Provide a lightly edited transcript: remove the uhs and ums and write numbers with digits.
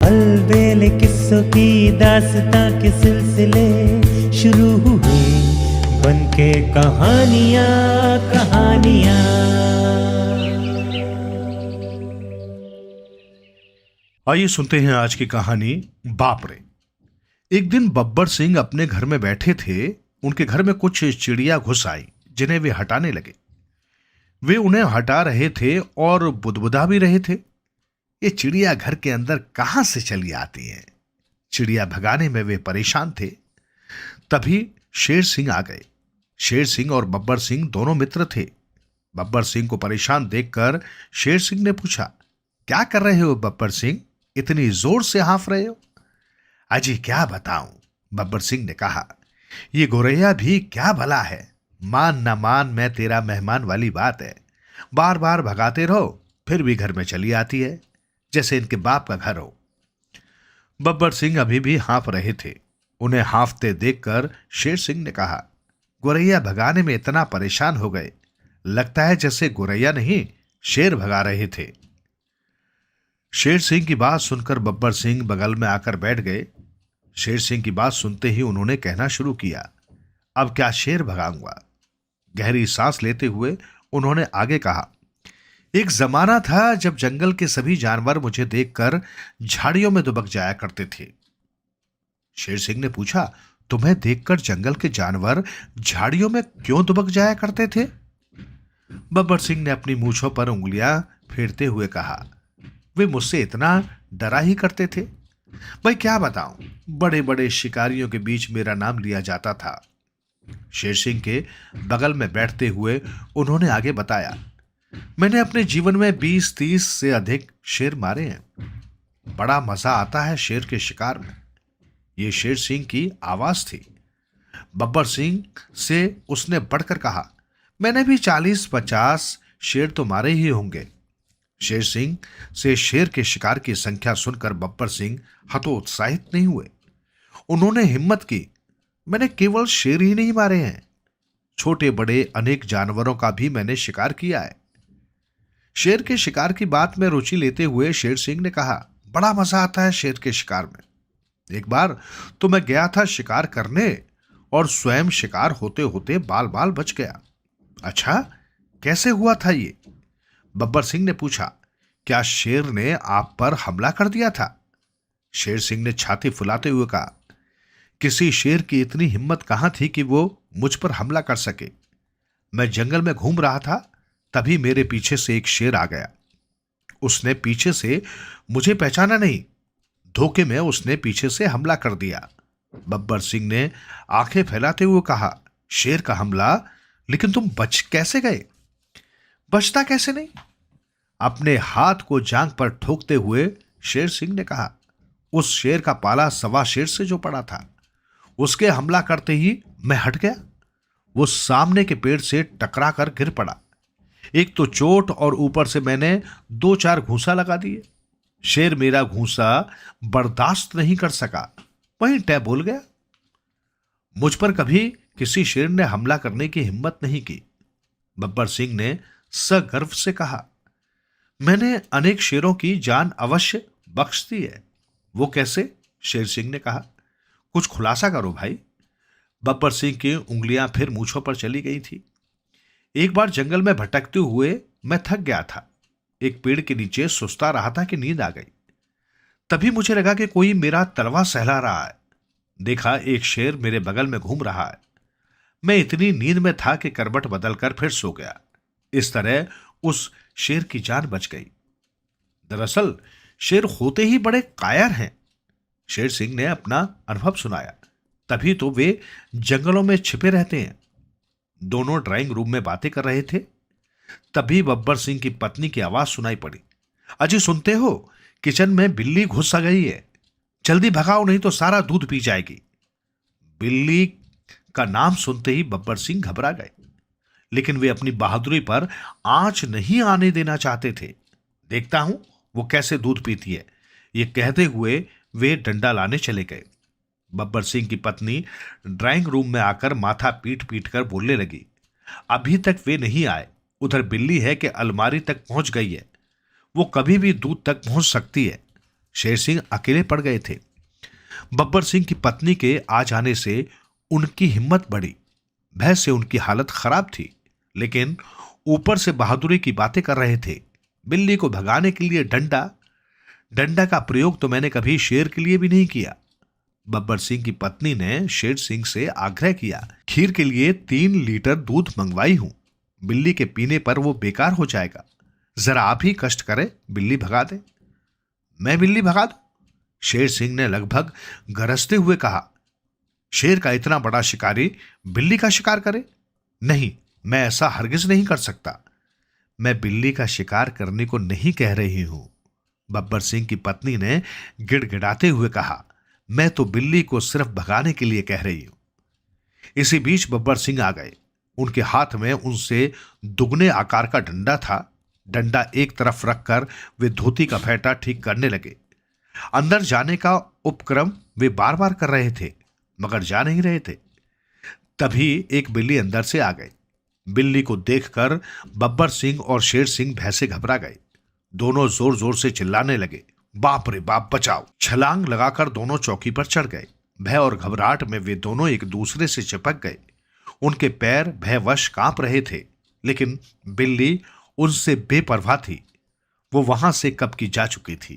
अलबेले किस्सों की दास्तां के सिलसिले शुरू हुए बनके कहानियां कहानियां। आइए सुनते हैं आज की कहानी बाप रे। एक दिन बब्बर सिंह अपने घर में बैठे थे। उनके घर में कुछ चिड़िया घुस आई जिन्हें वे हटाने लगे। वे उन्हें हटा रहे थे और बुदबुदा भी रहे थे। ये चिड़िया घर के अंदर कहां से चली आती हैं? चिड़िया भगाने में वे परेशान थे। तभी शेर सिंह आ गए। शेर सिंह और बब्बर सिंह दोनों मित्र थे। बब्बर सिंह को परेशान देखकर शेर सिंह ने पूछा, क्या कर रहे हो बब्बर सिंह? इतनी जोर से हाँफ रहे हो? अजी क्या बताऊं, बब्बर सिंह ने कहा। ये गोरैया भी क्या भला है, मान न मान मैं तेरा मेहमान वाली बात है। बार बार भगाते रहो फिर भी घर में चली आती है, जैसे इनके बाप का घर हो। बब्बर सिंह अभी भी हाँफ रहे थे। उन्हें हाँफते देखकर शेर सिंह ने कहा, गोरैया भगाने में इतना परेशान हो गए, लगता है जैसे गोरैया नहीं शेर भगा रहे थे। शेर सिंह की बात सुनकर बब्बर सिंह बगल में आकर बैठ गए। शेर सिंह की बात सुनते ही उन्होंने कहना शुरू किया, अब क्या शेर भगाऊंगा। गहरी सांस लेते हुए उन्होंने आगे कहा, एक जमाना था जब जंगल के सभी जानवर मुझे देखकर झाड़ियों में दुबक जाया करते थे। शेर सिंह ने पूछा, तुम्हें देखकर जंगल के जानवर झाड़ियों में क्यों दुबक जाया करते थे? बब्बर सिंह ने अपनी मूंछों पर उंगलियां फेरते हुए कहा, वे मुझसे इतना डरा ही करते थे। भाई क्या बताऊं, बड़े बड़े शिकारियों के बीच मेरा नाम लिया जाता था। शेर सिंह के बगल में बैठते हुए उन्होंने आगे बताया, मैंने अपने जीवन में 20-30 से अधिक शेर मारे हैं। बड़ा मजा आता है शेर के शिकार में। ये शेर सिंह की आवाज थी। बब्बर सिंह से उसने बढ़कर कहा, मैंने भी 40-50 शेर तो मारे ही होंगे। शेर सिंह से शेर के शिकार की संख्या सुनकर बब्बर सिंह हतोत्साहित नहीं हुए। उन्होंने हिम्मत की, मैंने केवल शेर ही नहीं मारे हैं, छोटे बड़े अनेक जानवरों का भी मैंने शिकार किया है। शेर के शिकार की बात में रुचि लेते हुए शेर सिंह ने कहा, बड़ा मजा आता है शेर के शिकार में। एक बार तो मैं गया था शिकार करने और स्वयं शिकार होते होते बाल बाल बच गया। अच्छा, कैसे हुआ था ये? बब्बर सिंह ने पूछा, क्या शेर ने आप पर हमला कर दिया था? शेर सिंह ने छाती फुलाते हुए कहा, किसी शेर की इतनी हिम्मत कहां थी कि वो मुझ पर हमला कर सके। मैं जंगल में घूम रहा था, तभी मेरे पीछे से एक शेर आ गया। उसने पीछे से मुझे पहचाना नहीं, धोखे में उसने पीछे से हमला कर दिया। बब्बर सिंह ने आंखें फैलाते हुए कहा, शेर का हमला, लेकिन तुम बच कैसे गए? बचता कैसे नहीं? अपने हाथ को जांग पर ठोकते हुए शेर सिंह ने कहा, उस शेर का पाला सवा शेर से जो पड़ा था, उसके हमला करते ही मैं हट गया। वो सामने के पेड़ से टकरा कर गिर पड़ा। एक तो चोट और ऊपर से मैंने 2-4 घूंसा लगा दिए। शेर मेरा घूंसा बर्दाश्त नहीं कर सका, वहीं टै बोल गया। मुझ पर कभी किसी शेर ने हमला करने की हिम्मत नहीं की। बब्बर सिंह ने सगर्व से कहा, मैंने अनेक शेरों की जान अवश्य बख्श दी है। वो कैसे? शेर सिंह ने कहा, कुछ खुलासा करो भाई। बब्बर सिंह की उंगलियां फिर मूंछों पर चली गई थी। एक बार जंगल में भटकते हुए मैं थक गया था। एक पेड़ के नीचे सुस्ता रहा था कि नींद आ गई। तभी मुझे लगा कि कोई मेरा तलवा सहला रहा है। देखा एक शेर मेरे बगल में घूम रहा है। मैं इतनी नींद में था कि करवट बदलकर फिर सो गया। इस तरह उस शेर की जान बच गई। दरअसल शेर होते ही बड़े कायर हैं। शेर सिंह ने अपना अनुभव सुनाया। तभी तो वे जंगलों में छिपे रहते हैं। दोनों ड्राइंग रूम में बातें कर रहे थे। तभी बब्बर सिंह की पत्नी की आवाज सुनाई पड़ी, अजी सुनते हो, किचन में बिल्ली घुस आ गई है, जल्दी भगाओ नहीं तो सारा दूध पी जाएगी। बिल्ली का नाम सुनते ही बब्बर सिंह घबरा गए, लेकिन वे अपनी बहादुरी पर आंच नहीं आने देना चाहते थे। देखता हूं वो कैसे दूध पीती है, ये कहते हुए वे डंडा लाने चले गए। बब्बर सिंह की पत्नी ड्राइंग रूम में आकर माथा पीट पीट कर बोलने लगी, अभी तक वे नहीं आए, उधर बिल्ली है कि अलमारी तक पहुंच गई है, वो कभी भी दूध तक पहुंच सकती है। शेर सिंह अकेले पड़ गए थे। बब्बर सिंह की पत्नी के आ जाने से उनकी हिम्मत बढ़ी। भय से उनकी हालत खराब थी, लेकिन ऊपर से बहादुरी की बातें कर रहे थे। बिल्ली को भगाने के लिए डंडा का प्रयोग तो मैंने कभी शेर के लिए भी नहीं किया। बब्बर सिंह की पत्नी ने शेर सिंह से आग्रह किया, खीर के लिए 3 लीटर दूध मंगवाई हूं, बिल्ली के पीने पर वो बेकार हो जाएगा, जरा आप ही कष्ट करें, बिल्ली भगा दे। मैं बिल्ली भगा दूं? शेर सिंह ने लगभग गरजते हुए कहा। शेर का इतना बड़ा शिकारी बिल्ली का शिकार करे? नहीं, मैं ऐसा हरगिज नहीं कर सकता। मैं बिल्ली का शिकार करने को नहीं कह रही हूं, बब्बर सिंह की पत्नी ने गिड़गिड़ाते हुए कहा। मैं तो बिल्ली को सिर्फ भगाने के लिए कह रही हूं। इसी बीच बब्बर सिंह आ गए। उनके हाथ में उनसे दुगने आकार का डंडा था। डंडा एक तरफ रखकर वे धोती का फेंटा ठीक करने लगे। अंदर जाने का उपक्रम वे बार बार कर रहे थे, मगर जा नहीं रहे थे। तभी एक बिल्ली अंदर से आ गई। बिल्ली को देखकर बब्बर सिंह और शेर सिंह भय से घबरा गए। दोनों जोर जोर से चिल्लाने लगे, बाप रे बाप, बचाओ। छलांग लगाकर दोनों चौकी पर चढ़ गए। भय और घबराहट में वे दोनों एक दूसरे से चिपक गए। उनके पैर भयवश कांप रहे थे, लेकिन बिल्ली उनसे बेपरवाह थी। वो वहां से कब की जा चुकी थी।